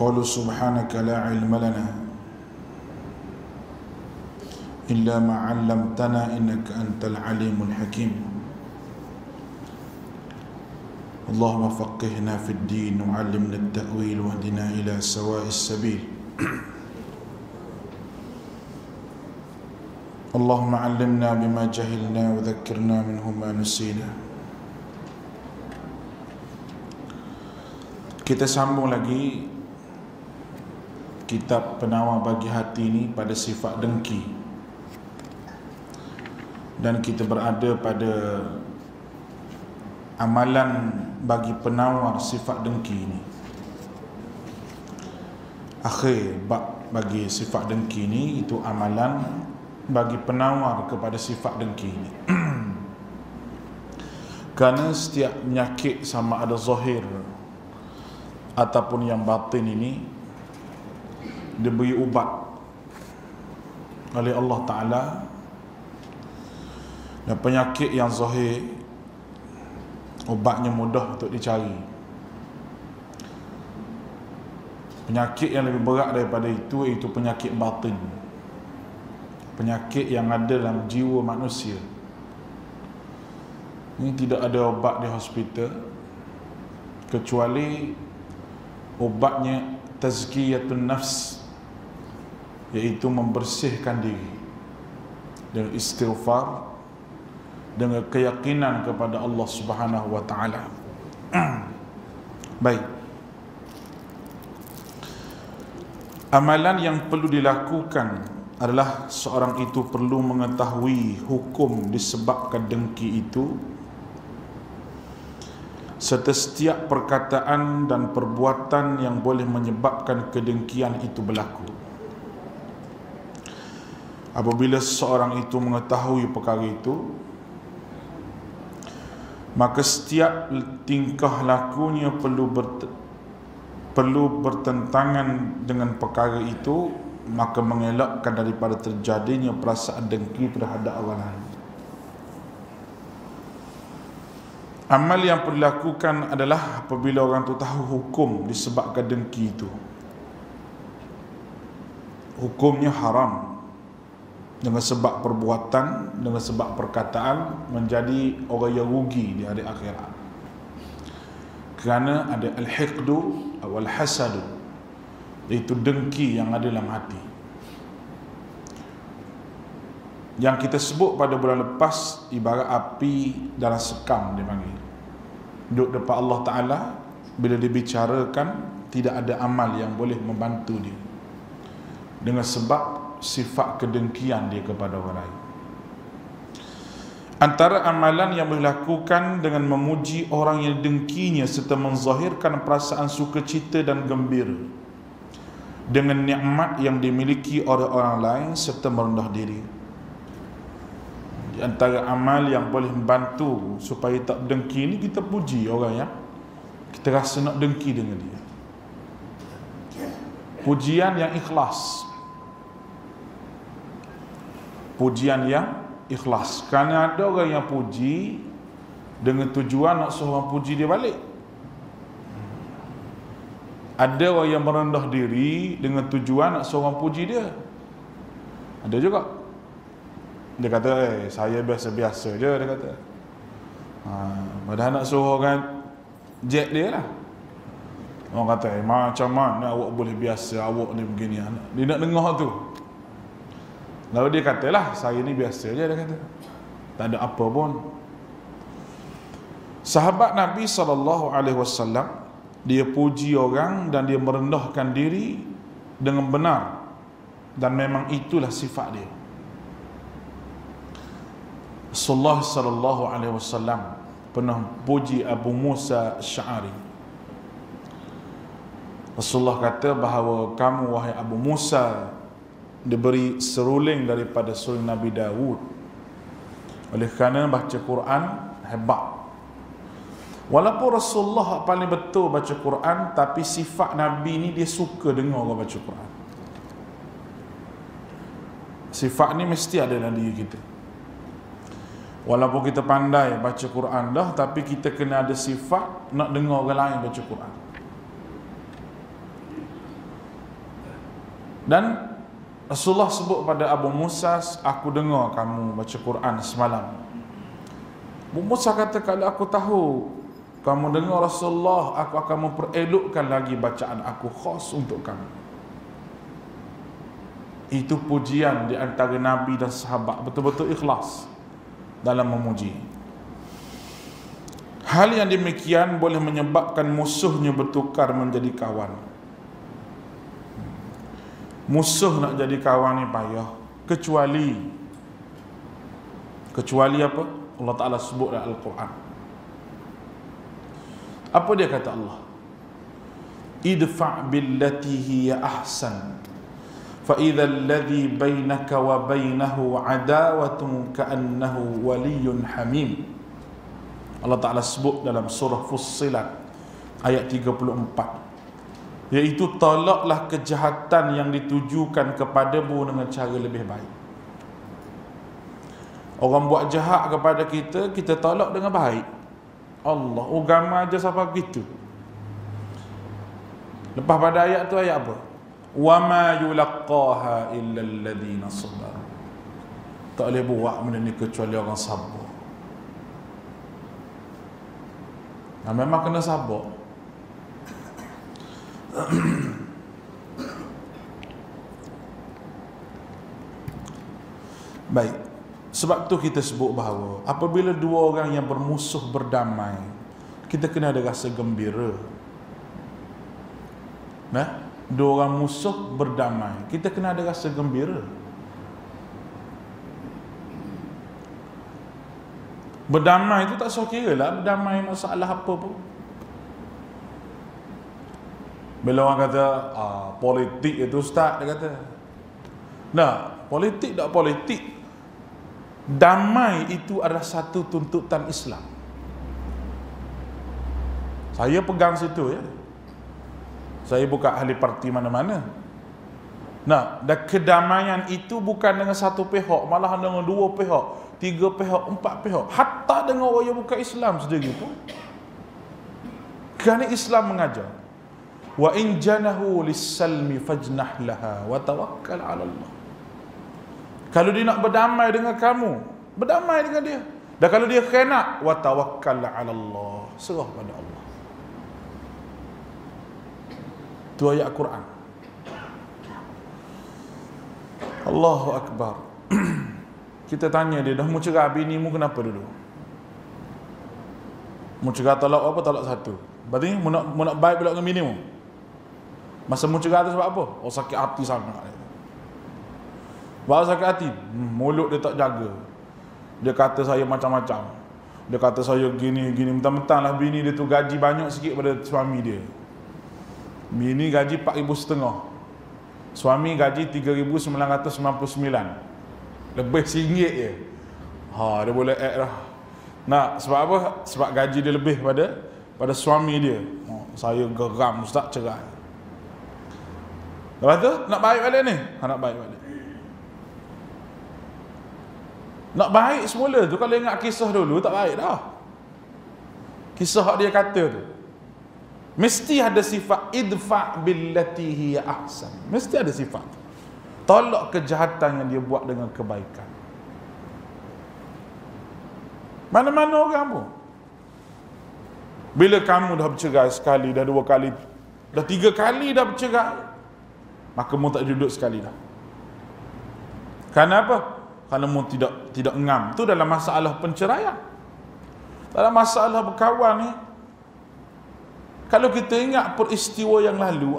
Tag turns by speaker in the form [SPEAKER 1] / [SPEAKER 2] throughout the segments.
[SPEAKER 1] وقالوا سبحانك لا علم لنا إلا ما علمتنا إنك أنت العليم الحكيم اللهم فقهنا في الدين وعلمنا التأويل واهدنا إلى سواء السبيل اللهم علمنا بما جهلنا وذكرنا منه ما نسينا. Kita sambung lagi kitab Penawar Bagi Hati ini pada sifat dengki, dan kita berada pada amalan bagi penawar sifat dengki ini. Akhir bab bagi sifat dengki ini, itu amalan bagi penawar kepada sifat dengki ini. Kerana setiap penyakit, sama ada zahir ataupun yang batin ini, diberi ubat oleh Allah Ta'ala. Dan penyakit yang zahir, ubatnya mudah untuk dicari. Penyakit yang lebih berat daripada itu, iaitu penyakit batin, penyakit yang ada dalam jiwa manusia. Ini tidak ada ubat di hospital, kecuali ubatnya tazkiyatun nafs, iaitu membersihkan diri dengan istighfar, dengan keyakinan kepada Allah Subhanahu wa Ta'ala. Baik, amalan yang perlu dilakukan adalah seorang itu perlu mengetahui hukum disebabkan dengki itu, serta setiap perkataan dan perbuatan yang boleh menyebabkan kedengkian itu berlaku. Apabila seseorang itu mengetahui perkara itu, maka setiap tingkah lakunya perlu bertentangan dengan perkara itu, maka mengelakkan daripada terjadinya perasaan dengki terhadap orang lain. Amal yang perlu dilakukan adalah apabila orang itu tahu hukum disebabkan dengki itu. Hukumnya haram dengan sebab perbuatan, dengan sebab perkataan, menjadi orang yang rugi di hari akhirat. Kerana ada al-hiqdu atau al-hasadu, iaitu dengki yang ada dalam hati. Yang kita sebut pada bulan lepas, ibarat api dalam sekam, dia panggil. Duduk depan Allah Ta'ala, bila dibicarakan, tidak ada amal yang boleh membantu dia, dengan sebab sifat kedengkian dia kepada orang lain. Antara amalan yang boleh dilakukan dengan memuji orang yang dengkinya, serta menzahirkan perasaan sukacita dan gembira dengan nikmat yang dimiliki oleh orang lain, serta merendah diri. Di antara amal yang boleh membantu supaya tak dengki ni, kita puji orang yang kita rasa nak dengki dengan dia. Pujian yang ikhlas, pujian yang ikhlas. Kerana ada orang yang puji dengan tujuan nak suruh orang puji dia balik. Ada orang yang merendah diri dengan tujuan nak suruh orang puji dia. Ada juga. Dia kata, saya biasa-biasa je, dia kata. Padahal nak suruh orang jet dia lah. Orang kata, macam mana awak boleh biasa, awak ni begini. Dia nak dengar tu. Lalu dia katalah, saya ni biasa je, dia kata. Tak ada apa pun. Sahabat Nabi SAW, dia puji orang dan dia merendahkan diri dengan benar, dan memang itulah sifat dia. Rasulullah SAW pernah puji Abu Musa Asy'ari. Rasulullah kata bahawa kamu, wahai Abu Musa, diberi seruling daripada seruling Nabi Dawud. Oleh kerana baca Quran hebat. Walaupun Rasulullah paling betul baca Quran, tapi sifat Nabi ni dia suka dengar orang baca Quran. Sifat ni mesti ada dalam diri kita. Walaupun kita pandai baca Quran dah, tapi kita kena ada sifat nak dengar orang lain baca Quran. Dan Rasulullah sebut pada Abu Musa, aku dengar kamu baca Quran semalam. Abu Musa kata, kalau aku tahu kamu dengar Rasulullah, aku akan memperelokkan lagi bacaan aku khas untuk kamu. Itu pujian di antara Nabi dan sahabat, betul-betul ikhlas dalam memuji. Hal yang demikian boleh menyebabkan musuhnya bertukar menjadi kawan. Musuh nak jadi kawan ni payah, kecuali apa? Allah Ta'ala sebut dalam Al-Quran. Apa dia kata Allah? Idfa' billati hiya ahsan fa idza alladhi bainaka wa bainahu adawatun ka'annahu waliyyun hamim. Allah Ta'ala sebut dalam surah Fussilat ayat 34, iaitu tolaklah kejahatan yang ditujukan kepadamu dengan cara lebih baik. Orang buat jahat kepada kita, kita tolak dengan baik. Allah, agama aja sampai begitu. Lepas pada ayat tu ayat apa? Wa ma yulaqqaha illa alladhina sabaru. Tak boleh buat benda ni kecuali orang sabar. Nah, memang kena sabar. Baik, sebab tu kita sebut bahawa apabila dua orang yang bermusuh berdamai, kita kena ada rasa gembira. Nah, dua orang musuh berdamai, kita kena ada rasa gembira. Berdamai itu tak sekira lah berdamai masalah apa pun. Bila orang kata politik itu ustaz, dia kata nah, politik tak politik, damai itu adalah satu tuntutan Islam. Saya pegang situ ya. Saya bukan ahli parti mana-mana. Nah, dan kedamaian itu bukan dengan satu pihak, malah dengan dua pihak, tiga pihak, empat pihak, hatta dengan orang yang bukan Islam sendiri pun. Kerana Islam mengajar, wa in janahu lis-salmi fajnah laha wa tawakkal 'ala Allah. Kalau dia nak berdamai dengan kamu, berdamai dengan dia. Dan kalau dia khianat, wa tawakkal 'ala Allah, serah pada Allah. Itu ayat Quran. Allahu Akbar. Kita tanya dia, dah mu cerai bini mu kenapa dulu? Mu cerai talak apa? Talak satu. Berarti mu nak baik pula dengan bini mu? Masa mu cerai tu sebab apa? Oh, sakit hati sangat. Baru sakit hati, mulut dia tak jaga. Dia kata saya macam-macam. Dia kata saya gini-gini, mentang-mentang lah bini dia tu gaji banyak sikit pada suami dia. Bini gaji 4,500. Suami gaji 3,999. Lebih RM1 je. Dia boleh add lah. Nak sebab apa? Sebab gaji dia lebih pada suami dia. Saya geram, ustaz cerai. Lepas tu nak baik balik ni. Nak baik balik. Nak baik semula tu, kalau ingat kisah dulu tak baik dah. Kisah dia kata tu mesti ada sifat idfa' billati hiya ahsan. Mesti ada sifat. Tolak kejahatan yang dia buat dengan kebaikan. Mana-mana orang pun. Bila kamu dah bercerai sekali, dah dua kali, dah tiga kali dah bercerai, maka mu tak duduk sekali dah. Kerana apa? Kerana mu tidak ngam. Itu dalam masalah penceraian. Dalam masalah berkawan ni, kalau kita ingat peristiwa yang lalu,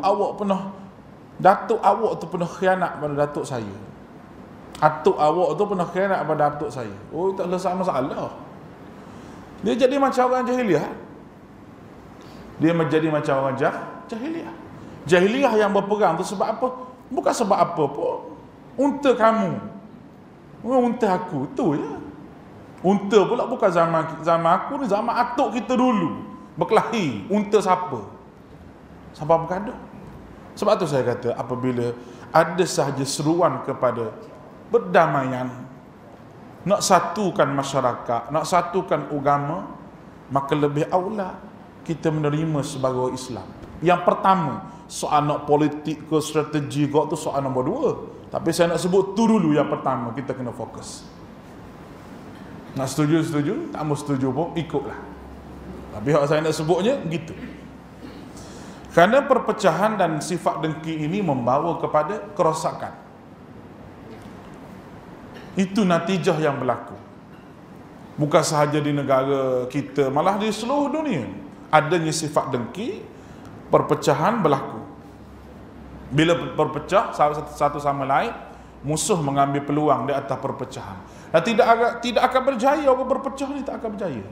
[SPEAKER 1] datuk awak tu pernah khianat pada datuk saya. Atuk awak tu pernah khianat pada datuk saya. Oh, tak selesai masalah. Dia jadi macam orang jahiliah. Dia menjadi macam orang jahiliah. Jahiliah yang berperang tu sebab apa? Bukan sebab apa pun. Unta kamu, unta aku, tu je. Unta pula bukan zaman aku ni, zaman atuk kita dulu. Berkelahi, unta siapa? Siapa bergaduh? Sebab tu saya kata, apabila ada sahaja seruan kepada berdamaian, nak satukan masyarakat, nak satukan agama, maka lebih aula kita menerima sebagai Islam. Yang pertama, soal nak politik ke strategi kau tu soal nombor 2. Tapi saya nak sebut tu dulu yang pertama, kita kena fokus. Nak setuju, tak mau setuju pun ikutlah. Tapi hak saya nak sebutnya begitu. Kerana perpecahan dan sifat dengki ini membawa kepada kerosakan. Itu natijah yang berlaku. Bukan sahaja di negara kita, malah di seluruh dunia adanya sifat dengki, perpecahan berlaku. Bila berpecah satu sama lain, musuh mengambil peluang di atas perpecahan. Dan tidak akan berjaya. Orang berpecah ni tak akan berjaya.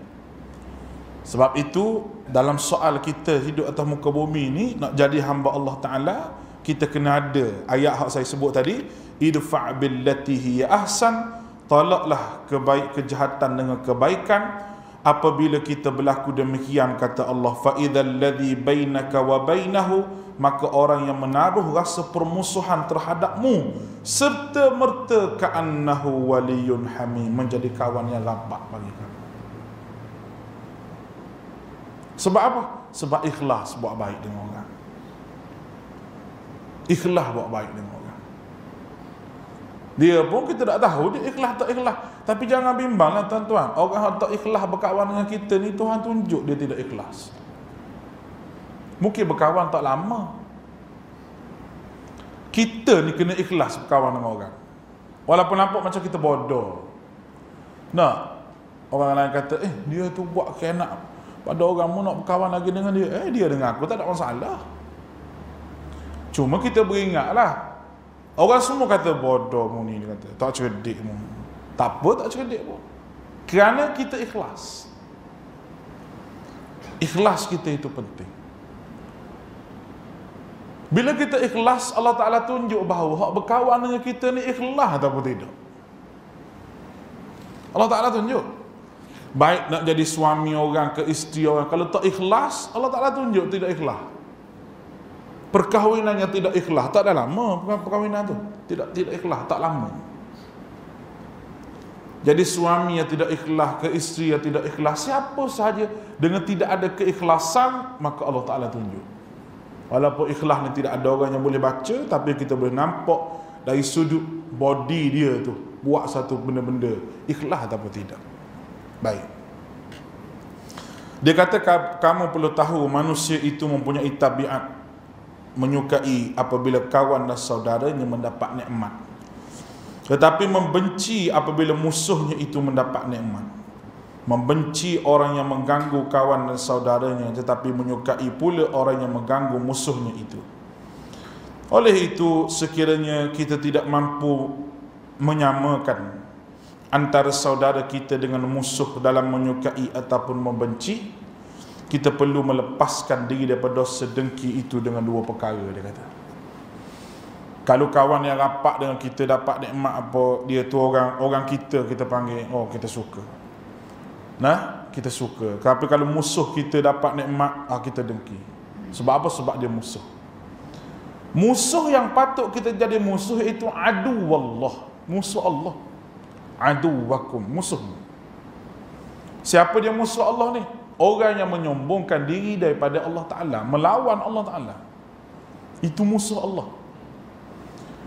[SPEAKER 1] Sebab itu dalam soal kita hidup atas muka bumi ni, nak jadi hamba Allah Ta'ala, kita kena ada ayat yang saya sebut tadi, idfa' billati hiya ahsan, tolaklah kejahatan dengan kebaikan. Apabila kita berlaku demikian, kata Allah, fa idzal ladzi bainaka wa bainahu, maka orang yang menaruh rasa permusuhan terhadapmu serta merta ka'annahu waliyun hamim, menjadi kawan yang rapat bagi kamu. Sebab apa? Sebab ikhlas buat baik dengan orang. Ikhlas buat baik dengan orang. Dia pun kita tak tahu dia ikhlas tak ikhlas. Tapi jangan bimbanglah tuan-tuan. Orang yang tak ikhlas berkawan dengan kita ni, Tuhan tunjuk dia tidak ikhlas. Mungkin berkawan tak lama. Kita ni kena ikhlas berkawan dengan orang. Walaupun nampak macam kita bodoh. Nah, orang lain kata, dia tu buat khianat pada orang, mu nak berkawan lagi dengan dia. Dia dengan aku tak ada masalah. Cuma kita beringatlah. Orang semua kata bodoh mu ni, dia kata tak cerdik mu. Tak apa, tak cerdik pun. Kerana kita ikhlas. Ikhlas kita itu penting. Bila kita ikhlas, Allah Ta'ala tunjuk bahawa hak berkawan dengan kita ni ikhlas ataupun tidak. Allah Ta'ala tunjuk. Baik nak jadi suami orang ke isteri orang, kalau tak ikhlas, Allah Ta'ala tunjuk tidak ikhlas. Perkahwinannya tidak ikhlas, tak ada lama perkahwinan tu. Tidak ikhlas, tak lama. Jadi suami yang tidak ikhlas ke isteri yang tidak ikhlas, siapa sahaja dengan tidak ada keikhlasan, maka Allah Ta'ala tunjuk. Walaupun ikhlas ni tidak ada orang yang boleh baca, tapi kita boleh nampak dari sudut body dia tu, buat satu benda-benda ikhlas ataupun tidak. Baik. Dia kata kamu perlu tahu manusia itu mempunyai tabiat menyukai apabila kawan dan saudaranya mendapat nikmat, tetapi membenci apabila musuhnya itu mendapat nikmat. Membenci orang yang mengganggu kawan dan saudaranya, tetapi menyukai pula orang yang mengganggu musuhnya itu. Oleh itu, sekiranya kita tidak mampu menyamakan antara saudara kita dengan musuh dalam menyukai ataupun membenci, kita perlu melepaskan diri daripada dosa dengki itu dengan dua perkara, dia kata. Kalau kawan yang rapat dengan kita dapat nikmat apa, dia tu orang kita panggil, kita suka. Nah, kita suka. Tapi kalau musuh kita dapat nikmat, kita dengki. Sebab apa? Sebab dia musuh. Musuh yang patut kita jadi musuh itu adu wallah, musuh Allah. Adu wakum, musuh. Siapa dia musuh Allah ni? Orang yang menyombongkan diri daripada Allah Ta'ala, melawan Allah Ta'ala. Itu musuh Allah.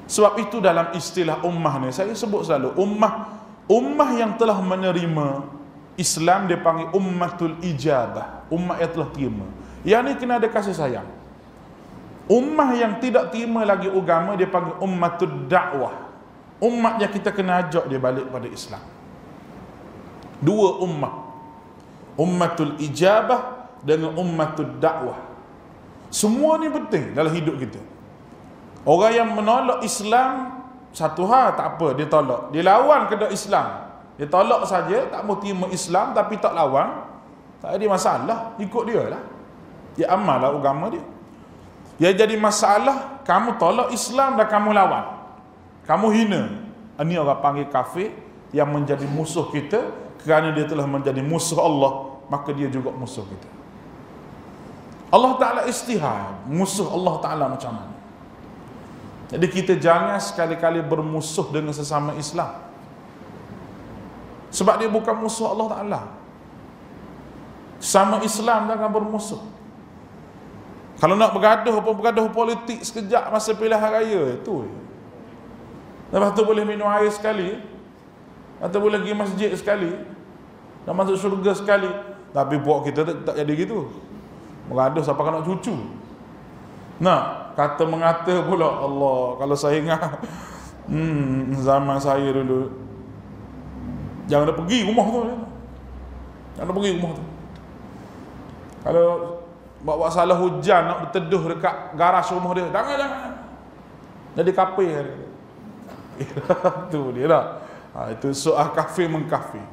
[SPEAKER 1] Sebab itu dalam istilah ummah ni, saya sebut selalu, ummah yang telah menerima Islam dia panggil ummatul ijabah, ummah yang telah terima. Yang ni kena ada kasih sayang. Ummah yang tidak terima lagi agama dia panggil ummatul da'wah, ummah yang kita kena ajak dia balik pada Islam. Dua ummah, ummatul ijabah dengan ummatul da'wah. Semua ni penting dalam hidup kita. Orang yang menolak Islam, satu hal tak apa, dia tolak, dia lawan kepada Islam. Dia tolak saja, tak mau terima Islam tapi tak lawan, tak ada masalah, ikut dia lah. Dia amal lah agama dia. Yang jadi masalah, kamu tolak Islam dan kamu lawan, kamu hina. Ini orang panggil kafir yang menjadi musuh kita. Kerana dia telah menjadi musuh Allah, maka dia juga musuh kita. Allah Ta'ala istihad musuh Allah Ta'ala macam mana. Jadi kita jangan sekali-kali bermusuh dengan sesama Islam, sebab dia bukan musuh Allah Ta'ala. Sama Islam jangan bermusuh. Kalau nak bergaduh pun bergaduh politik sekejap masa pilihan raya itu. Lepas tu boleh minum air sekali, atau boleh pergi masjid sekali, nak masuk syurga sekali. Tapi buat kita tak jadi gitu. Bergaduh siapa nak cucu. Nah, kata mengata pula, Allah, kalau saya ingat zaman saya dulu, jangan nak pergi rumah tu. Jangan nak pergi rumah tu. Kalau buat salah hujan nak berteduh dekat garas rumah dia, jangan. Jadi kafir. Itu dia dah. Itu soal kafir mengkafir.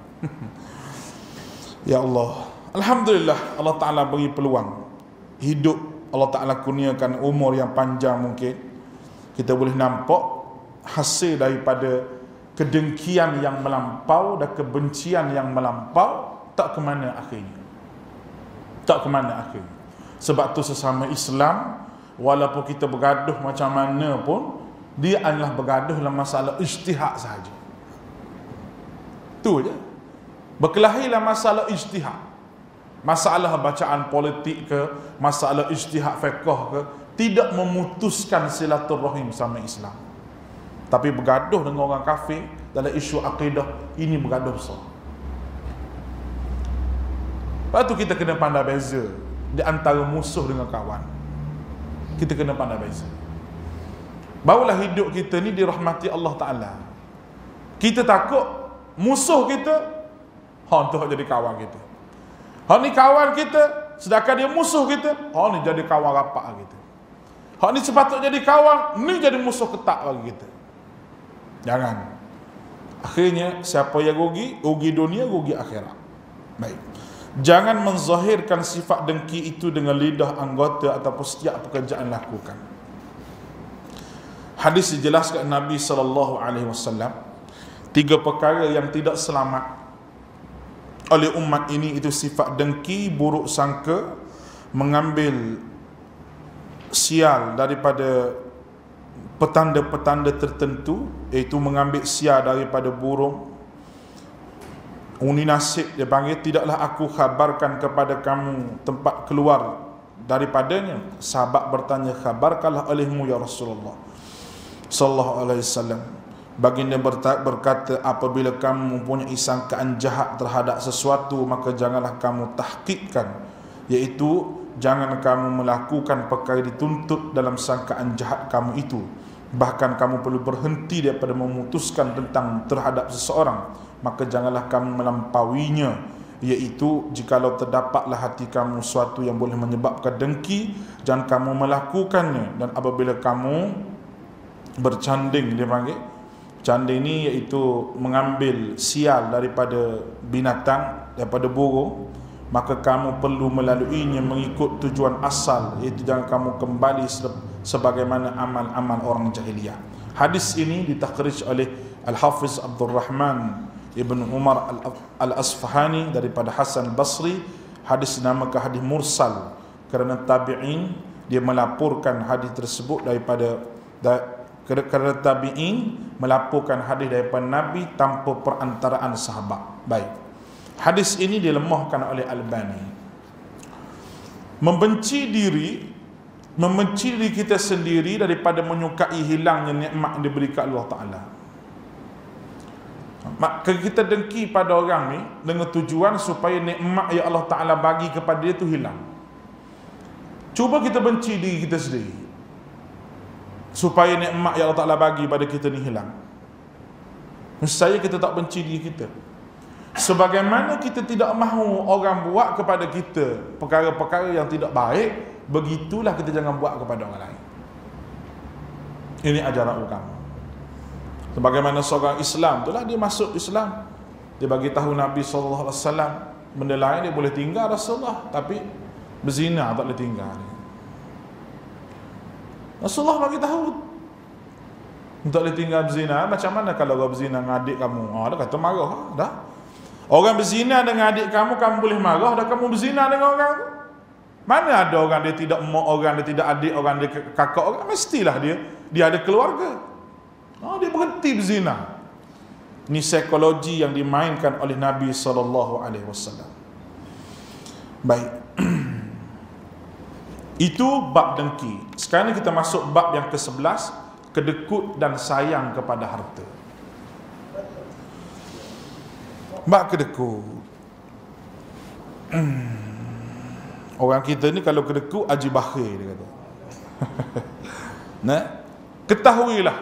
[SPEAKER 1] Ya Allah, alhamdulillah Allah Ta'ala beri peluang hidup. Allah Ta'ala kurniakan umur yang panjang. Mungkin kita boleh nampak hasil daripada kedengkian yang melampau dan kebencian yang melampau. Tak ke mana akhirnya. Tak ke mana akhirnya. Sebab tu sesama Islam, walaupun kita bergaduh macam mana pun, dia adalah bergaduh dalam masalah ijtihad sahaja. Tu je. Berkelahilah masalah ijtihad. Masalah bacaan politik ke, masalah ijtihad fiqh ke, tidak memutuskan silaturahim sama Islam. Tapi bergaduh dengan orang kafir dalam isu akidah, ini bergaduh besar. Lepas tu kita kena pandai beza di antara musuh dengan kawan. Kita kena pandai beza. Barulah hidup kita ni dirahmati Allah Ta'ala. Kita takut musuh kita, tu jadi kawan kita. Ni kawan kita, sedangkan dia musuh kita, ni jadi kawan rapat kita. Ni sepatut jadi kawan, ni jadi musuh ketak bagi kita. Jangan. Akhirnya siapa yang rugi? Rugi dunia, rugi akhirat. Baik. Jangan menzahirkan sifat dengki itu dengan lidah anggota ataupun setiap pekerjaan lakukan. Hadis dijelaskan Nabi SAW, 3 perkara yang tidak selamat oleh umat ini, itu sifat dengki, buruk sangka, mengambil sial daripada petanda-petanda tertentu, iaitu mengambil sial daripada burung. Uni nasib dia panggil, tidaklah aku khabarkan kepada kamu tempat keluar daripadanya. Sahabat bertanya, khabarkanlah olehmu ya Rasulullah sallallahu alaihi wasallam. Baginda berkata, apabila kamu mempunyai sangkaan jahat terhadap sesuatu, maka janganlah kamu tahqiqkan, iaitu jangan kamu melakukan perkara dituntut dalam sangkaan jahat kamu itu. Bahkan kamu perlu berhenti daripada memutuskan tentang terhadap seseorang, maka janganlah kamu melampauinya, iaitu jikalau terdapatlah hati kamu sesuatu yang boleh menyebabkan dengki, jangan kamu melakukannya. Dan apabila kamu bercanding, dia panggil canding ni, iaitu mengambil sial daripada binatang, daripada burung, maka kamu perlu melaluinya mengikut tujuan asal, iaitu jangan kamu kembali sebagaimana amal-amal orang jahiliyah. Hadis ini ditakhrij oleh Al-Hafiz Abdul Rahman Ibn Umar Al-Asfahani daripada Hasan Basri. Hadis dinamakan hadis mursal kerana tabi'in dia melaporkan hadis tersebut kerana tabi'in melaporkan hadis daripada Nabi tanpa perantaraan sahabat. Baik. Hadis ini dilemahkan oleh Albani. Membenci diri kita sendiri daripada menyukai hilangnya nikmat yang diberikan Allah Ta'ala. Maka kita dengki pada orang ni dengan tujuan supaya nikmat yang Allah Ta'ala bagi kepada dia tu hilang. Cuba kita benci diri kita sendiri supaya nikmat yang Allah Ta'ala bagi pada kita ni hilang. Saya kita tak benci diri kita. Sebagaimana kita tidak mahu orang buat kepada kita perkara-perkara yang tidak baik, begitulah kita jangan buat kepada orang lain. Ini ajaran agama. Sebagaimana seorang Islam itulah, dia masuk Islam, dia bagi tahu Nabi SAW, benda lain dia boleh tinggal Rasulullah, tapi berzina tak boleh tinggal. Rasulullah bagi tahu tak boleh tinggal berzina. Macam mana kalau orang berzina dengan adik kamu? Dia kata marah dah. Orang berzina dengan adik kamu, kamu boleh marah dah kamu berzina dengan orang tu? Mana ada orang dia tidak mak, orang dia tidak adik, orang dia kakak orang, mestilah dia ada keluarga. Dia berhenti berzina. Ini psikologi yang dimainkan oleh Nabi SAW. Baik. Itu bab dengki. Sekarang kita masuk bab yang ke-11, kedekut dan sayang kepada harta. Bab kedekut. Orang kita ni kalau kedekut aji bakhil dia kata. Nah, ketahuilah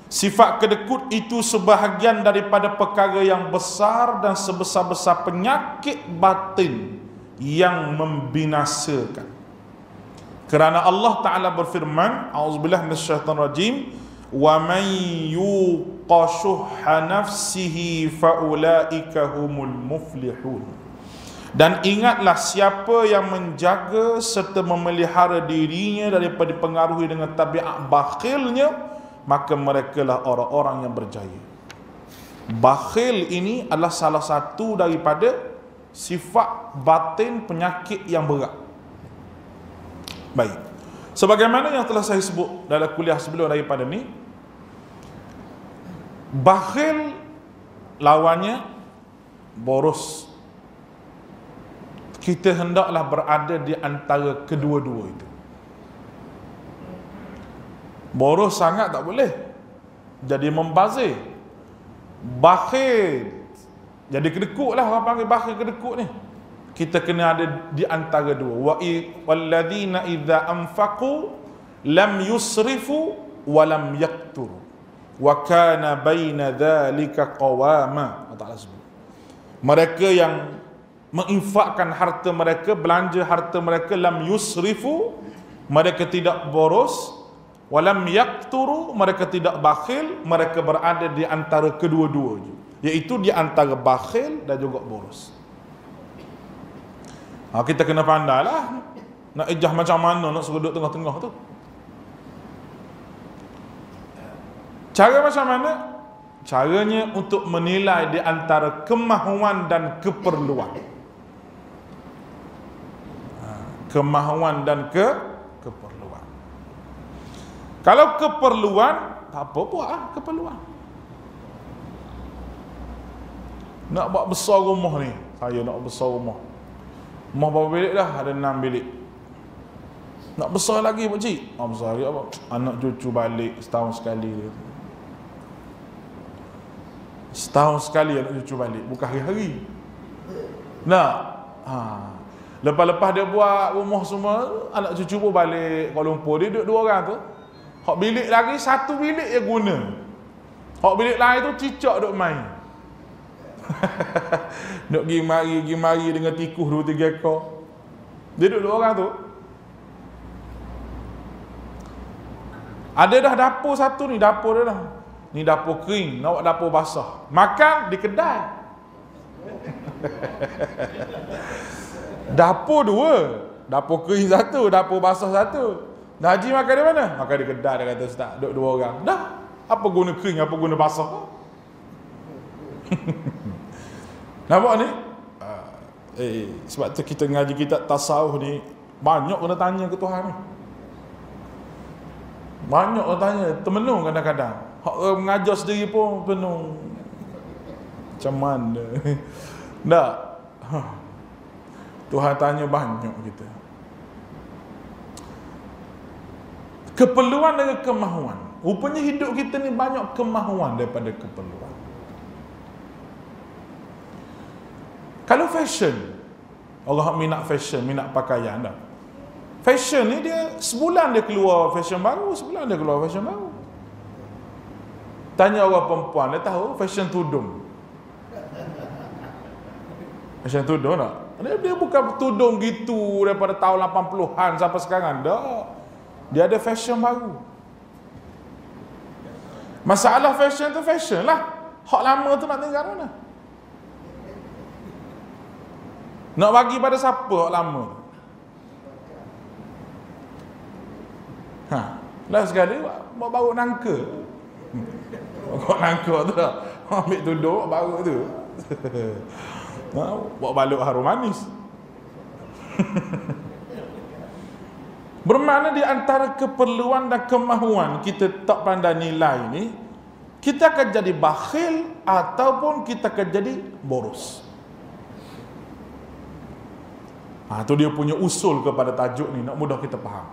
[SPEAKER 1] sifat kedekut itu sebahagian daripada perkara yang besar dan sebesar-besar penyakit batin yang membinasakan. Kerana Allah Ta'ala berfirman, a'udzubillah minasyaitanir rajim, wa man yuqa syuhha nafsihi faulaika humul muflihun. Dan ingatlah siapa yang menjaga serta memelihara dirinya daripada dipengaruhi dengan tabiat bakhilnya, maka merekalah orang-orang yang berjaya. Bakhil ini adalah salah satu daripada sifat batin penyakit yang berat. Baik. Sebagaimana yang telah saya sebut dalam kuliah sebelum daripada ni, bakhil lawannya boros. Kita hendaklah berada di antara kedua-dua itu. Boros sangat tak boleh, jadi membazir. Bakhil jadi kedekut lah, orang panggil bakhil kedekut ni. Kita kena ada di antara dua. Walladzina idza anfaqu lam yusrifu wa lam yaqturu wa kana baina dzalika qawama. Allah Taala sebut, mereka yang menginfakkan harta mereka, belanja harta mereka, lam yusrifu, mereka tidak boros, wa lam yaqturu, mereka tidak bakhil, mereka berada di antara kedua-dua, iaitu di antara bakhil dan juga boros. Kita kena pandai lah nak ejah macam mana nak suruh duduk tengah-tengah tu. Cara macam mana? Caranya untuk menilai di antara kemahuan dan keperluan. Kemahuan dan keperluan. Kalau keperluan, tak apa buat lah keperluan. Nak buat besar rumah ni, saya nak besar rumah. Rumah berapa bilik dah? Ada 6 bilik. Nak besar lagi pakcik? Besar lagi apa? Anak cucu balik setahun sekali. Setahun sekali anak cucu balik, bukan hari-hari. Nak? Lepas-lepas dia buat rumah semua, anak cucu pun balik Kuala Lumpur. Dia duduk 2 orang tu. Hak bilik lagi, 1 bilik dia guna. Hak bilik lain tu cicak duk main. Nak pergi mari dengan tikus 2-3 ekor. Dia duduk 2 orang tu. Ada dah dapur satu ni, dapur dia dah. Ni dapur kering, nak buat dapur basah. Makan di kedai. Dapur 2, dapur kering 1, dapur basah 1. Dah haji makan di mana? Makan di kedai, dia kata ustaz. Duduk 2 orang. Dah, apa guna kering, apa guna basah? Nampak ni? Sebab tu kita ngaji kitab tasawuf ni banyak kena tanya ke Tuhan ni. Banyak kena tanya, termenung kadang-kadang. Hak mengajar sendiri pun penuh. Macam mana? Tak. Tuhan tanya banyak kita. Keperluan dengan kemahuan. Rupanya hidup kita ni banyak kemahuan daripada keperluan. Kalau fashion, Allah minat fashion, minat pakaian dah. Fashion ni dia sebulan dia keluar fashion baru, sebulan dia keluar fashion baru. Tanya orang perempuan, dia tahu fashion tudung. Fashion tudung tak? Dia bukan tudung gitu daripada tahun 80-an sampai sekarang. Tak. Dia ada fashion baru. Masalah fashion tu fashion lah. Hak lama tu nak tinggal mana? Nak bagi pada siapa hak lama? Lah sekali buat baru nangka. Buat nangka tu dah. Ambil tudung baru tu. Buat balut harum manis. Bermakna di antara keperluan dan kemahuan kita tak pandai nilai ni, kita akan jadi bakhil ataupun kita akan jadi boros. Tu dia punya usul kepada tajuk ni, nak mudah kita faham.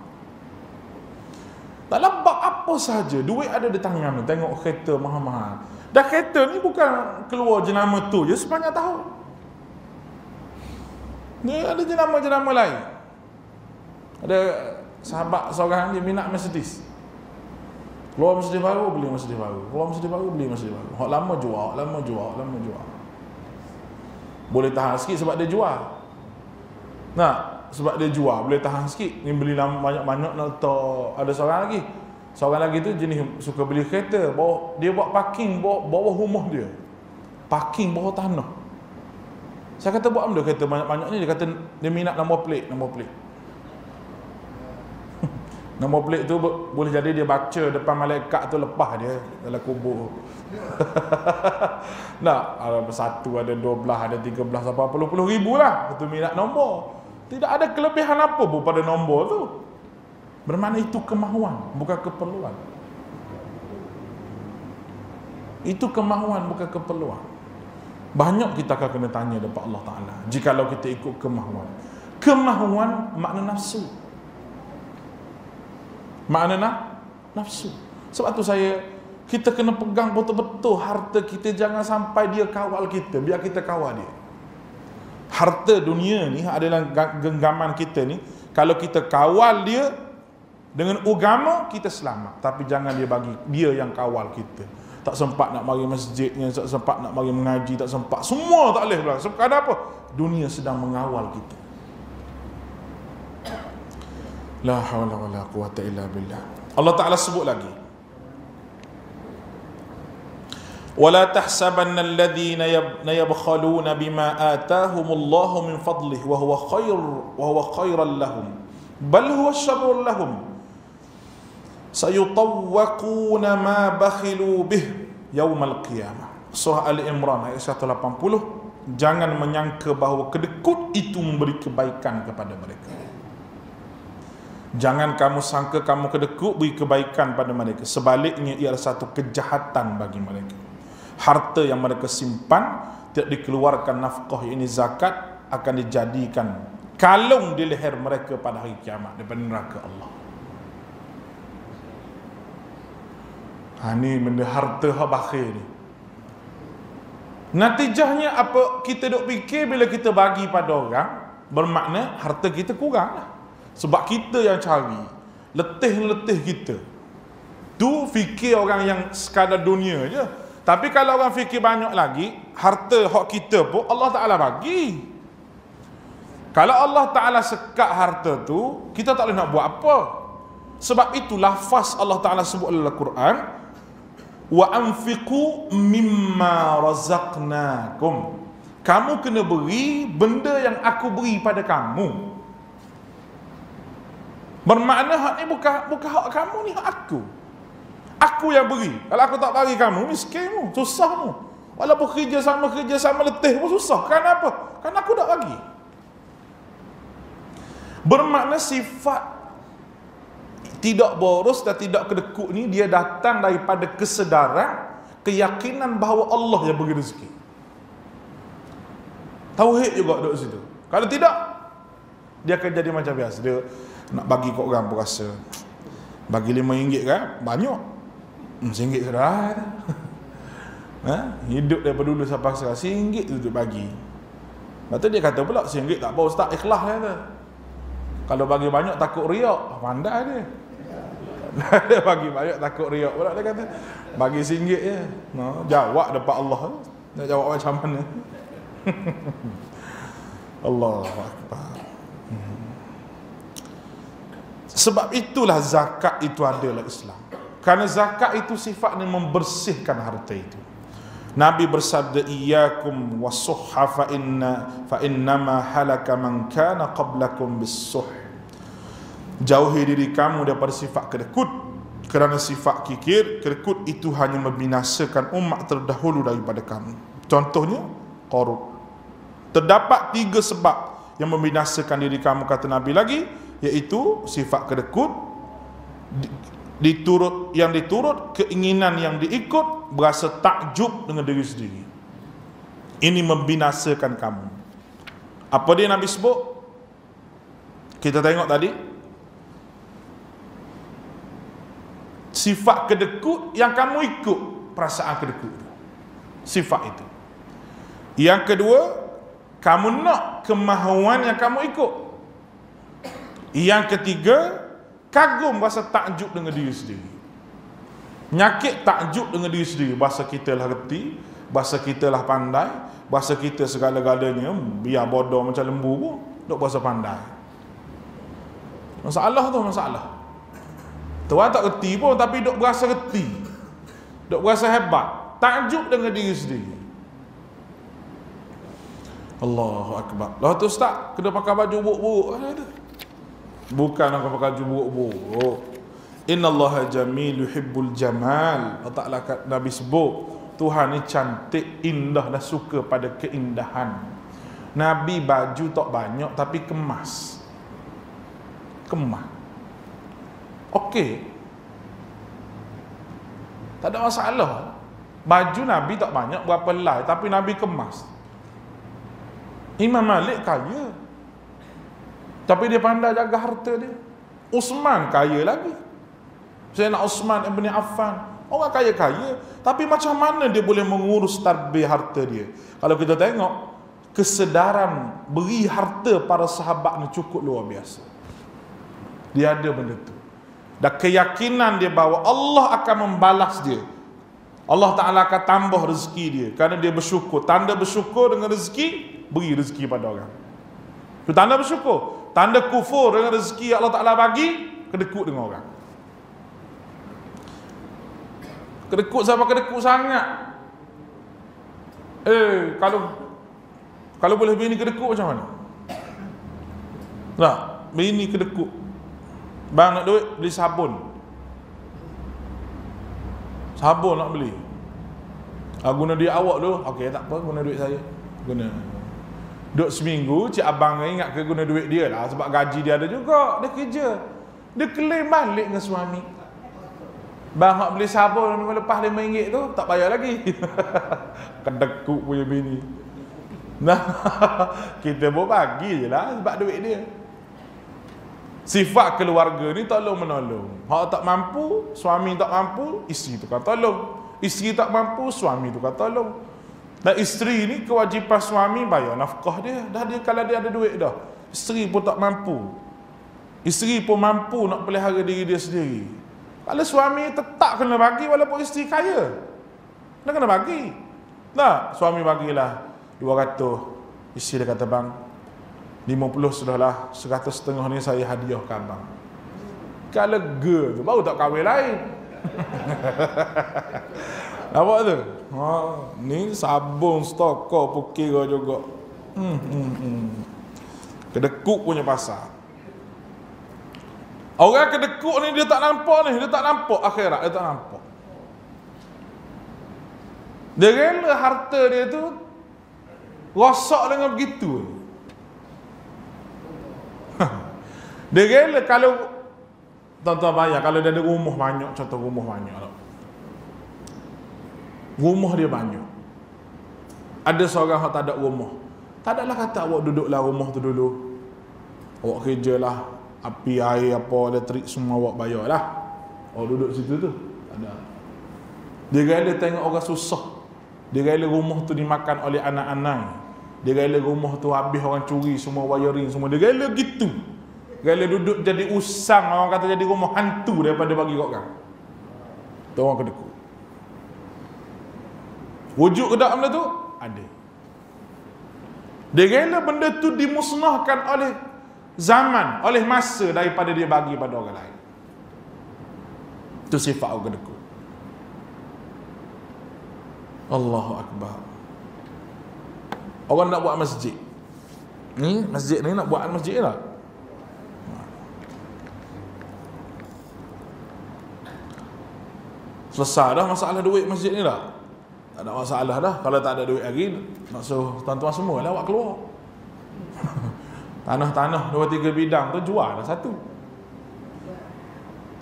[SPEAKER 1] Dalam bab apa sahaja, duit ada di tangan ni, tengok kereta mahal-mahal. Dah kereta ni bukan keluar jenama tu je sepanjang tahun. Ni ada jenama-jenama lain. Ada sahabat seorang dia minat Mercedes. Keluar Mercedes baru, beli Mercedes baru. Keluar Mercedes baru, beli Mercedes baru. Hak lama jual, hak lama jual, hak lama jual. Boleh tahan sikit sebab dia jual. Sebab dia jual, boleh tahan sikit. Ni beli banyak-banyak nak letak. Ada seorang lagi tu jenis suka beli kereta, dia buat parking bawah rumah dia. Parking bawah tanah. Saya kata buat benda kereta banyak-banyak ni, dia kata dia minat nombor plate. Nombor plate tu boleh jadi dia baca depan malaikat tu lepas dia dalam kubur. Ada 1, ada 12, ada 13 sampai 40 ribu lah. Itu minat nombor. Tidak ada kelebihan apa pun pada nombor tu. Bermakna itu kemahuan, bukan keperluan. Itu kemahuan, bukan keperluan. Banyak kita akan kena tanya depan Allah Ta'ala jikalau kita ikut kemahuan. Kemahuan makna nafsu. Makna nafsu. Sebab tu kita kena pegang betul-betul harta kita, jangan sampai dia kawal kita, biar kita kawal dia. Harta dunia ni adalah genggaman kita ni. Kalau kita kawal dia dengan agama, kita selamat. Tapi jangan dia bagi dia yang kawal kita. Tak sempat nak mari masjidnya, tak sempat nak mari mengaji, tak sempat. Semua tak boleh pula. Sebab ada apa? Dunia sedang mengawal kita. La hawla wala quwata illa billah. Allah Ta'ala sebut lagi, وَلَا تَحْسَبَنَّ الَّذِينَ يَبْخَلُونَ بِمَا آتَاهُمُ اللَّهُ مِنْ فَضْلِهِ وَهُوَ خَيْرًا لَهُمْ بَلْ هُوَ شَرٌّ لَهُمْ سَيُطَوَّقُونَ مَا بَخِلُوا بِهِ يَوْمَ الْقِيَامَةِ. Surah Ali Imran ayat 180. Jangan menyangka bahawa kedekut itu memberi kebaikan kepada mereka. Jangan kamu sangka kamu kedekut beri kebaikan pada mereka. Sebaliknya ia adalah satu kejahatan bagi mereka. Harta yang mereka simpan tidak dikeluarkan nafkah, ini zakat, akan dijadikan kalung di leher mereka pada hari kiamat daripada neraka Allah. Ini benda harta hak bakhil ni. Natijahnya apa? Kita duk fikir bila kita bagi pada orang, bermakna harta kita kurang lah. Sebab kita yang cari, letih kita. Tu fikir orang yang sekadar dunia je. Tapi kalau orang fikir banyak lagi, harta hak kita pun Allah Ta'ala bagi. Kalau Allah Ta'ala sekat harta tu, kita tak boleh nak buat apa. Sebab itu lafaz Allah Ta'ala sebut dalam Al-Quran, wa anfiqu mimma razaqnakum. Kamu kena beri benda yang aku beri pada kamu. Bermakna hak ni bukan hak kamu, ni hak aku. Aku yang beri. Kalau aku tak bagi kamu, miskinmu, susahmu. Walaupun kerja sama letih pun susah. Kenapa? Kerana aku tak bagi. Bermakna sifat tidak boros dan tidak kedekut ni dia datang daripada kesedaran, keyakinan bahawa Allah yang beri rezeki. Tauhid juga duduk situ. Kalau tidak, dia akan jadi macam biasa. Dia nak bagi kat orang pun rasa bagi RM5 kan? Banyak. RM1 sudah. Hidup daripada dulu sampai sekarang RM1 tu bagi. Lepas tu dia kata pula RM1 tak apa ustaz, ikhlas dia kata. Kalau bagi banyak takut riak. Pandai dia. Dia bagi banyak takut riak pula dia kata. Bagi RM1 je. Jawab depan Allah. Nak jawab macam mana? Allahu Akbar. Sebab itulah zakat itu adalah Islam. Kerana zakat itu sifatnya membersihkan harta itu. Nabi bersabda, iyyakum was-suhha fa innama halaka man kana qablakum bis-suh. Jauhi diri kamu daripada sifat kedekut, kerana sifat kikir, kedekut itu hanya membinasakan umat terdahulu daripada kamu. Contohnya Qarun. Terdapat 3 sebab yang membinasakan diri kamu, kata Nabi lagi, iaitu sifat kedekut, diturut keinginan yang diikut, berasa takjub dengan diri sendiri. Ini membinasakan kamu. Apa dia Nabi sebut? Kita tengok tadi sifat kedekut yang kamu ikut perasaan kedekut itu. Sifat itu. Yang kedua, kamu nak kemahuan yang kamu ikut. Yang ketiga, kagum rasa takjub dengan diri sendiri. Nyakit takjub dengan diri sendiri. Bahasa kita lah reti, bahasa kita lah pandai, bahasa kita segala-galanya, biar bodoh macam lembu pun duk bahasa pandai. Masalah tu masalah. Tuan tak reti pun tapi duk berasa reti, duk berasa hebat, takjub dengan diri sendiri. Allahu Akbar. Lepas tu ustaz, kena pakai baju buruk-buruk. Bukan nak pakai baju buruk-buruk. Innallaha jamil yuhibbul jamal. Allah Ta'ala kat Nabi sebut, Tuhan ni cantik, indah dan suka pada keindahan. Nabi baju tak banyak tapi kemas. Kemas. Okey. Tak ada masalah. Baju Nabi tak banyak, berapa helai, tapi Nabi kemas. Imam Malik kaya, tapi dia pandai jaga harta dia. Uthman kaya lagi. Sayyidina Uthman Ibn Affan, orang kaya-kaya, tapi macam mana dia boleh mengurus tadbir harta dia? Kalau kita tengok, kesedaran beri harta para sahabat ni cukup luar biasa. Dia ada benda tu. Dan keyakinan dia bahawa Allah akan membalas dia. Allah Ta'ala akan tambah rezeki dia kerana dia bersyukur. Tanda bersyukur dengan rezeki, beri rezeki pada orang. Itu tanda bersyukur. Tanda kufur dengan rezeki Allah Ta'ala bagi, kedekut dengan orang. Kedekut sampai kedekut sangat. Kalau boleh bini kedekut macam mana? Nah, bini kedekut. Bang nak duit, beli sabun. Sabun nak beli. Guna duit awak dulu. Okey, tak apa, guna duit saya. Guna. Duduk seminggu, cik abang ingat ke guna duit dia lah. Sebab gaji dia ada juga. Dia kerja. Dia claim balik dengan suami. Bang nak beli sabun minggu lepas RM5 tu, tak bayar lagi. Kedekut punya bini. Nah, kita pun bagi je lah sebab duit dia. Sifat keluarga ni tolong menolong. Hak tak mampu, suami tak mampu, isteri tu kan tolong. Isteri tak mampu, suami tu kan tolong. Dan isteri ni kewajipan suami bayar nafkah dia. Dah dia kalau dia ada duit dah. Isteri pun tak mampu. Isteri pun mampu nak pelihara diri dia sendiri. Kalau suami tetap kena bagi walaupun isteri kaya. Dia kena bagi. Nah, suami bagilah 200. Isteri dia kata, bang, 50 sudahlah, 100 setengah ni saya hadiahkan bang. Kalau tu baru tak kahwin lain. Nampak tu? Ni sabun stokor pun kira juga. Kedekut punya pasal. Orang kedekut ni dia tak nampak ni, dia tak nampak akhirat, dia tak nampak. Dia rela harta dia tu rosak dengan begitu. Dia rela kalau tuan-tuan bayar, kalau dia ada rumah banyak, contoh rumah banyak lah. Rumah dia banyak. Ada seorang yang tak ada rumah. Tak adalah kata awak duduklah rumah tu dulu. Awak kerja lah, api, air, apa, elektrik semua awak bayar lah. Awak duduk situ tu. Tak ada. Dia rela tengok orang susah. Dia rela rumah tu dimakan oleh anak-anak. Dia rela rumah tu habis orang curi semua wiring semua. Dia rela gitu. Rela duduk jadi usang, orang kata jadi rumah hantu daripada bagi kat orang. Tu orang kedekut. Wujud ke tak benda tu? Ada. Dia rela benda tu dimusnahkan oleh zaman, oleh masa daripada dia bagi pada orang lain. Itu sifat orang kedekut. Allahu Akbar. Orang nak buat masjid. Masjid ni nak buat masjid lah. Selesai dah masalah duit masjid ni dah. Tak ada masalah dah. Kalau tak ada duit lagi, nak suruh tuan-tuan semua lah awak keluar. Tanah-tanah 2-3 bidang tu jual dah satu.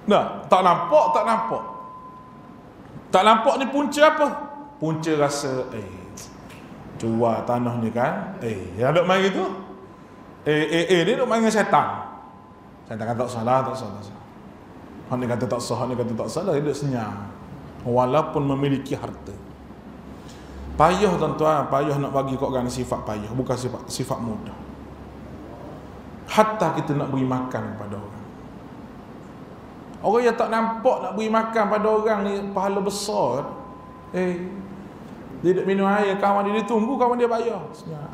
[SPEAKER 1] Nah, tak nampak, tak nampak. Tak nampak ni punca apa? Punca rasa, jual tanah ni kan. Yang duk main gitu. Ni duk main dengan syaitan. Saya tak kata tak salah, tak salah. Hak ni kata tak sah, hak ni kata tak salah, dia senyap. Walaupun memiliki harta. Payah tuan-tuan, payah nak bagi kat orang sifat payah, bukan sifat mudah. Hatta kita nak beri makan kepada orang. Orang yang tak nampak nak beri makan pada orang ni pahala besar. Dia duduk minum air, kawan dia tunggu, kawan dia bayar. Senyap.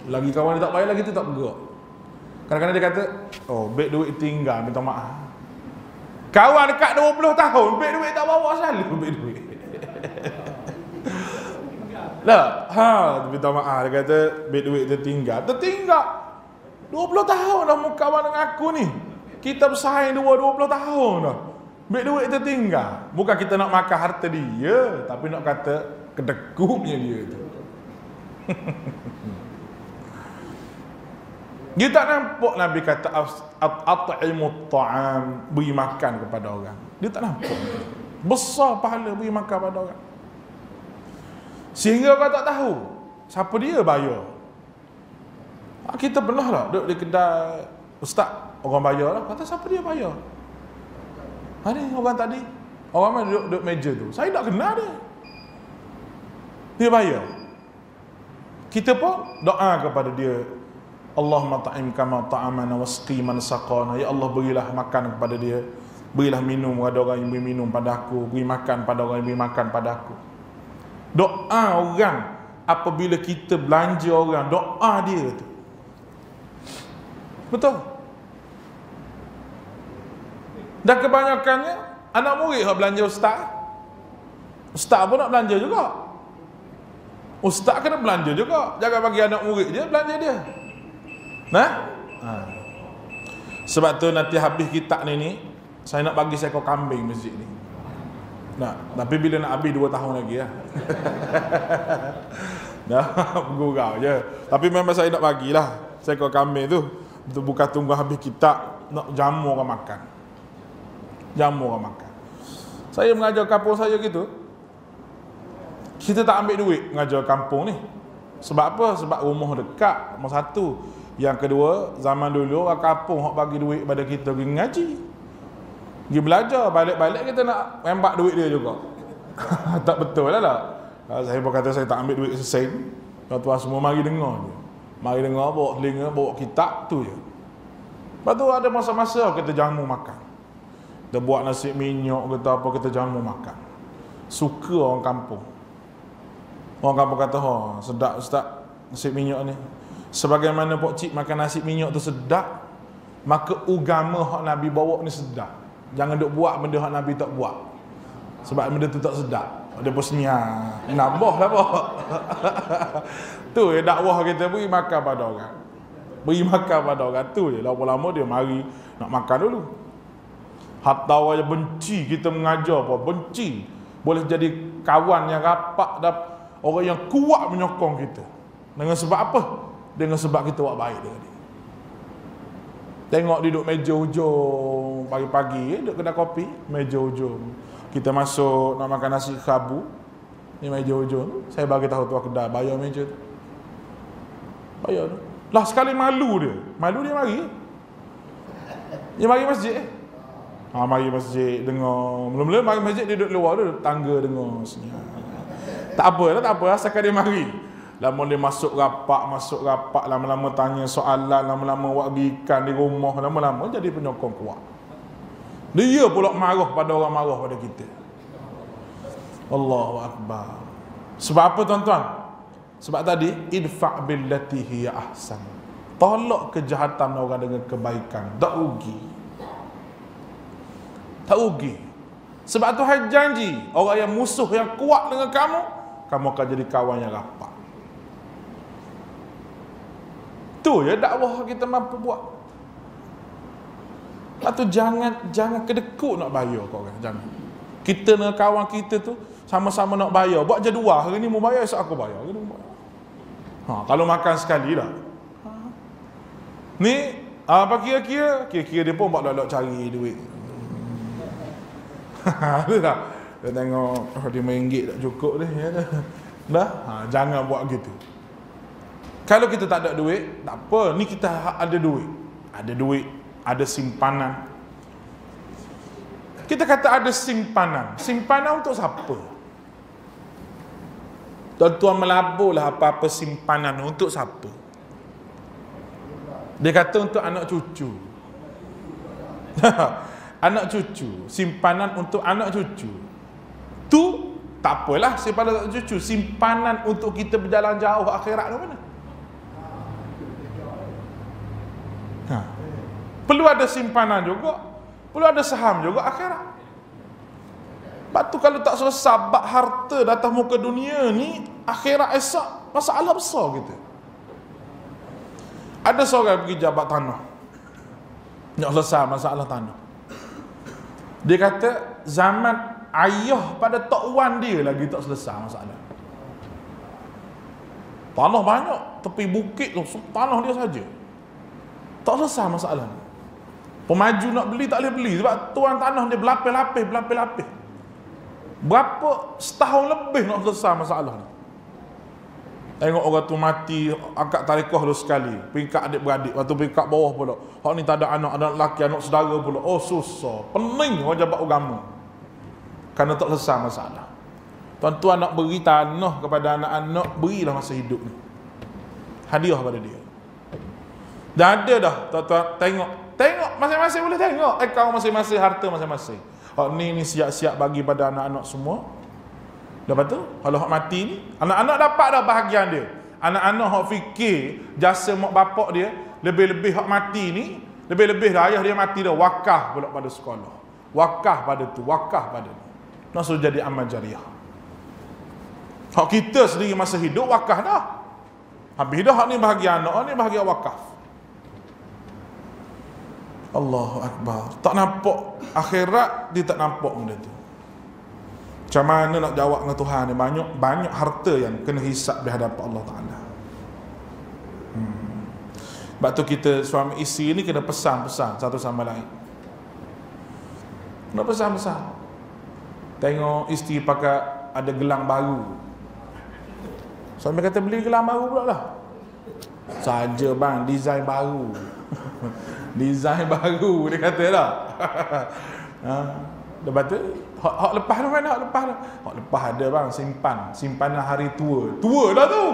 [SPEAKER 1] Lagi kawan dia tak bayar lagi tu tak bergerak. Kadang-kadang dia kata, oh, beg duit tinggal, minta maaf. Kawan dekat 20 tahun, beg duit tak bawa selalu beg duit. Lah, minta maaf, dia kata beg duit tertinggal. 20 tahun dah mu kawan dengan aku ni. Kita bersaing 20 tahun dah. Beg duit tertinggal. Bukan kita nak makan harta dia, tapi nak kata kedekupnya dia tu. Dia tak nampak Nabi kata at'imut ta'am, beri makan kepada orang. Dia tak nampak. Besar pahala beri makan kepada orang. Sehingga kau tak tahu siapa dia bayar. Kita pernah lah duduk di kedai ustaz, orang bayar lah. Kata siapa dia bayar? Ni orang tadi. Orang mana duduk meja tu. Saya tak kenal dia. Dia bayar. Kita pun doa kepada dia. Allahumma ta'im kama ta'amana wasqi man saqana. Ya Allah, berilah makan kepada dia. Berilah minum kepada orang yang beri minum pada aku. Beri makan pada orang yang beri makan pada aku. Doa orang apabila kita belanja orang, doa dia tu. Betul? Dan kebanyakannya anak murid yang belanja ustaz. Ustaz pun nak belanja juga. Ustaz kena belanja juga. Jangan bagi anak murid dia belanja dia. Sebab tu nanti habis kitab ni saya nak bagi seekor kambing masjid ni. Tapi bila nak habis 2 tahun lagi lah. Dah bergurau je. Tapi memang saya nak bagilah seekor kambing tu. Bukan tunggu habis kitab, nak jamu orang makan. Jamu orang makan. Saya mengajar kampung saya gitu. Kita tak ambil duit mengajar kampung ni. Sebab apa? Sebab rumah dekat, rumah satu. Yang kedua, zaman dulu orang kampung hok bagi duit pada kita pergi ngaji. Pergi belajar, balik-balik kita nak rembat duit dia juga. Tak betul lah. Saya pun kata saya tak ambil duit sesen. Tuan-tuan semua mari dengar je. Mari dengar, bawa telinga, bawa kitab tu je. Lepas tu ada masa-masa kita jamu makan. Kita buat nasi minyak, kita apa, kita jamu makan. Suka orang kampung. Orang kampung kata, sedap ustaz nasi minyak ni. Sebagaimana Pok Cik makan nasi minyak tu sedap, maka agama hak Nabi bawa ni sedap. Jangan duk buat benda hak Nabi tak buat. Sebab benda tu tak sedap. Dia pun senyap. Nambah lah Pok. Tu ya dakwah kita, beri makan pada orang. Beri makan pada orang tu je. Lama-lama dia mari nak makan dulu. Hatta orang yang benci kita mengajar apa, benci. Boleh jadi kawan yang rapat dan orang yang kuat menyokong kita. Dengan sebab apa? Dengan sebab kita buat baik dengan dia. Tengok dia duduk meja hujung pagi-pagi, duduk kedai kopi, meja hujung. Kita masuk nak makan nasi khabu, ni meja hujung. Saya bagi tahu tuan kedai, bayar meja tu. Bayar tu. Lah sekali malu dia mari. Dia mari masjid. Mari masjid dengar. Mula-mula mari masjid dia duduk luar tu, tangga dengar senyap. Tak apa, asalkan dia mari. Lama dia masuk rapat, lama-lama tanya soalan, lama-lama buat ikan di rumah, lama-lama jadi penyokong kuat. Dia pula marah pada orang marah pada kita. Allahu Akbar. Sebab apa tuan-tuan? Sebab tadi idfa' billati hiya ahsan. Tolak kejahatan orang dengan kebaikan. Tak rugi. Sebab Tuhan janji orang yang musuh yang kuat dengan kamu akan jadi kawan yang rapat. Tu ya dakwah kita mampu buat. Lepas tu jangan kedekut nak bayar kau orang. Jangan. Kita dengan kawan kita tu sama-sama nak bayar. Buat jadual. Hari ni mau bayar, esok aku bayar. Hari ni mau bayar. Kalau makan sekali dah. Ni apa kira-kira dia pun buat lok-lok cari duit. Ada tak? Dia tengok RM5 tak cukup dia. Dah? Jangan buat gitu. Kalau kita tak ada duit, tak apa. Ni kita ada duit. ada duit, ada simpanan. Kita kata ada simpanan. Simpanan untuk siapa? Tuan-tuan melaburlah apa-apa simpanan untuk siapa? Dia kata untuk anak cucu. Anak cucu, simpanan untuk anak cucu. Tu tak apalah simpanan untuk cucu, simpanan untuk kita berjalan jauh akhirat tu mana? Perlu ada simpanan juga, perlu ada saham juga akhirat. Lepas tu kalau tak selesai bab harta datang muka dunia ni, akhirat esok masalah besar kita. Ada seorang pergi jabat tanah, nak selesai masalah tanah. Dia kata zaman ayah pada tok wan dia lagi tak selesai masalah. Tanah banyak, tepi bukit tu, tanah dia saja. Tak selesai masalah ni. Pemaju nak beli tak boleh beli sebab tuan tanah dia berlapis-lapis. Berapa setahun lebih nak selesai masalah ni. Tengok orang tu mati, akad tarekah lu sekali, peringkat adik-beradik, waktu peringkat bawah pula. Hak ni tak ada anak lelaki, anak saudara pula. Oh susah, pening orang jabat agama. Kerana tak selesai masalah. Tuan-tuan nak beri tanah kepada anak-anak, berilah masa hidup ni. Hadiah pada dia. Dah ada dah, tuan-tuan tengok masing-masing boleh tengok akaun masing-masing, harta masing-masing. Hak ni siap-siap bagi pada anak-anak semua. Lepas tu kalau hak mati ni, anak-anak dapat dah bahagian dia. Anak-anak hak fikir jasa mak bapak dia, lebih-lebih hak mati ni, lebih-lebih dah ayah dia mati dah, wakaf pula pada sekolah, wakaf pada tu, wakaf pada ni. Nak suruh jadi amal jariah. Hak kita sendiri masa hidup wakaf dah. Habis dah hak ni bahagian anak, hak ni bahagian wakaf. Allahu Akbar. Tak nampak akhirat, dia tak nampak benda tu. Macam mana nak jawab dengan Tuhan ni? Banyak harta yang kena hisap di hadapan Allah Ta'ala. Sebab tu kita suami isteri ni kena pesan-pesan satu sama lain. Kena pesan-pesan. Tengok isteri pakai ada gelang baru, suami kata beli gelang baru pula lah. Saja bang, design baru. Design baru dia kata lah. Lepas tu hak lepas tu mana? Hak lepas ada bang, simpanan hari tua dah tu.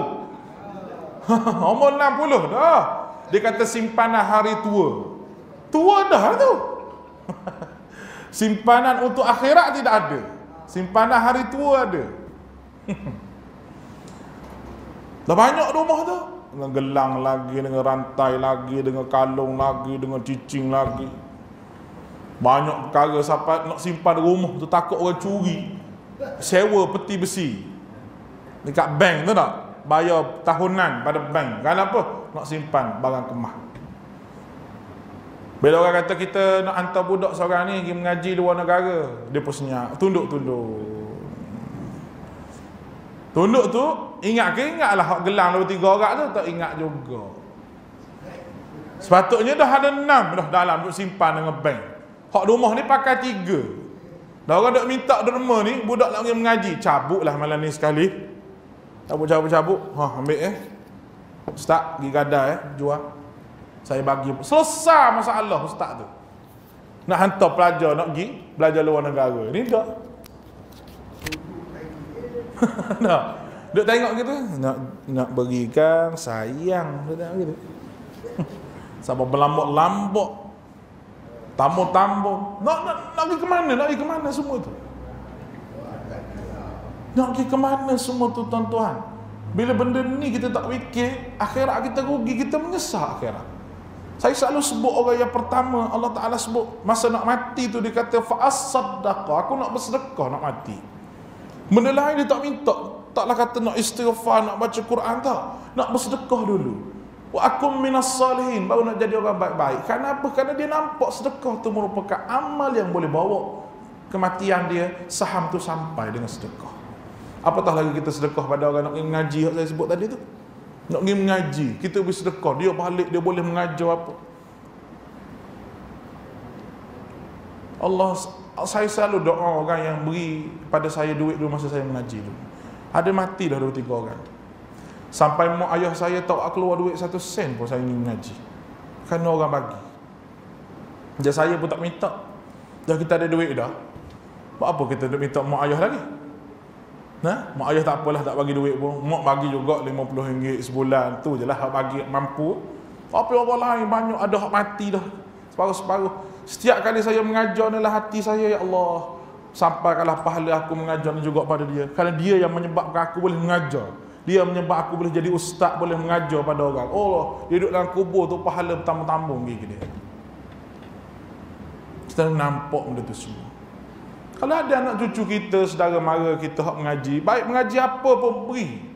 [SPEAKER 1] Umur 60 dah. Dia kata simpanan hari tua dah tu. Simpanan untuk akhirat tidak ada, simpanan hari tua ada. Dah banyak rumah tu, dengan gelang lagi, dengan rantai lagi, dengan kalung lagi, dengan cicing lagi. Banyak perkara sampai nak simpan rumah tu takut orang curi. Sewa peti besi dekat bank tu tak, bayar tahunan pada bank. Kenapa? Nak simpan barang kemah. Bila orang kata kita nak hantar budak seorang ni pergi mengaji luar negara, dia pun senyap, tunduk tu, ingatlah hak gelang 2-3 orang tu, tak ingat juga. Sepatutnya dah ada 6 dah dalam untuk simpan dengan bank. Hak rumah ni pakai 3. Dah orang duk minta derma ni, budak nak pergi mengaji, cabutlah malam ni sekali. Cabut. Ambil Ustaz pergi gadai jual. Saya bagi. Selesai masalah ustaz tu. Nak hantar pelajar nak pergi belajar luar negara. Ni dah. Nak duk tengok gitu, nak berikan sayang, dia tengok gitu. Sampai berlambak-lambak. Tambah. Nak pergi ke mana? Nak pergi ke mana semua tu? Nak pergi ke mana semua tu tuan-tuan? Bila benda ni kita tak fikir, akhirat kita rugi, kita menyesal akhirat. Saya selalu sebut orang yang pertama Allah Ta'ala sebut masa nak mati tu, dia kata fa'as-saddaqah, aku nak bersedekah nak mati. Benda lain dia tak minta, taklah kata nak istighfar, nak baca Quran, tak. Nak bersedekah dulu. Wa akum minas salihin, baru nak jadi orang baik-baik. Kenapa? Kerana dia nampak sedekah tu merupakan amal yang boleh bawa kematian dia, saham tu sampai dengan sedekah. Apatah lagi kita sedekah pada orang nak pergi mengaji yang saya sebut tadi tu. Nak pergi mengaji, kita beri sedekah, dia balik, dia boleh mengajar apa. Allah, saya selalu doa orang yang beri pada saya duit dulu masa saya mengaji dulu. Ada mati dah 2-3 orang. Sampai mak ayah saya tak keluar duit 1 sen pun saya ingin mengaji. Kerana orang bagi. Jadi saya pun tak minta. Dah kita ada duit dah. Buat apa kita nak minta mak ayah lagi? Nah, mak ayah tak apalah tak bagi duit pun. Mak bagi juga RM50 sebulan. Tu je lah hak bagi mampu. Tapi orang lain banyak ada hak mati dah. Separuh-separuh. Setiap kali saya mengajar ni lah hati saya, ya Allah, sampaikanlah pahala aku mengajar ni juga pada dia. Kerana dia yang menyebabkan aku boleh mengajar. Dia menyebabkan aku boleh jadi ustaz, boleh mengajar pada orang. Oh, dia duduk dalam kubur tu pahala bertambung-tambung gigi dia. Kita nampak benda tu semua. Kalau ada anak cucu kita, saudara mara kita hak mengaji, baik mengaji apa pun beri.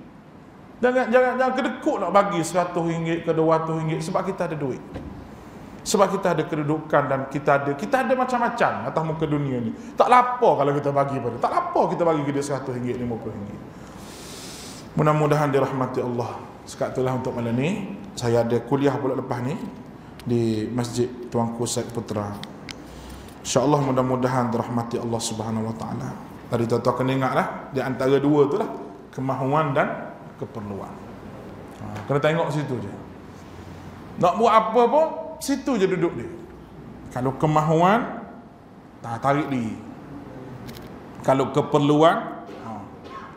[SPEAKER 1] Jangan kedekut nak bagi RM100 ke RM200 sebab kita ada duit. Sebab kita ada kedudukan dan kita ada macam-macam atas muka dunia ni. Tak lapar kalau kita bagi pada. Tak lapar kita bagi ke dia RM100, RM50. Mudah-mudahan dirahmati Allah. Sekat itulah untuk malam ni. Saya ada kuliah pula lepas ni di Masjid Tuanku Said Putra. InsyaAllah mudah-mudahan dirahmati Allah Subhanahu Wa Taala. Tadi tuan-tuan kena ingatlah, di antara dua tu lah, kemahuan dan keperluan. Kena tengok situ je. Nak buat apa pun, situ je duduk dia. Kalau kemahuan, tarik diri. Kalau keperluan,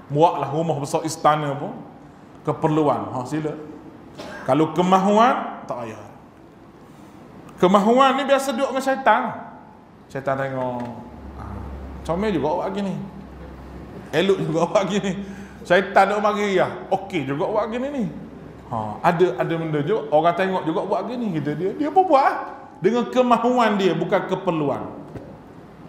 [SPEAKER 1] buatlah rumah besar istana pun. Keperluan, sila. Kalau kemahuan, tak payah. Kemahuan ni biasa duduk dengan syaitan. Syaitan tengok, comel juga awak gini, elok juga awak gini. Syaitan duk mari ya, okey juga awak gini ni. Ada benda juga orang tengok juga buat gini kita dia pun buat dengan kemahuan dia, bukan keperluan.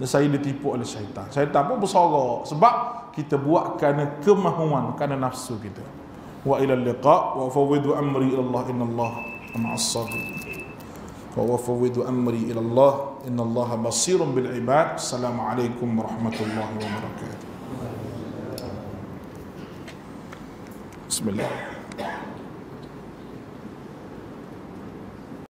[SPEAKER 1] Dan saya ditipu oleh syaitan. Syaitan pun bersorak sebab kita buat kerana kemahuan, kerana nafsu kita. Wa ila liqa wa fawwidu amri ila Allah innallaha ma'as sabirin. Wa fawwidu amri ila Allah innallaha basirun bil ibad. Assalamualaikum warahmatullahi wabarakatuh. Bismillah.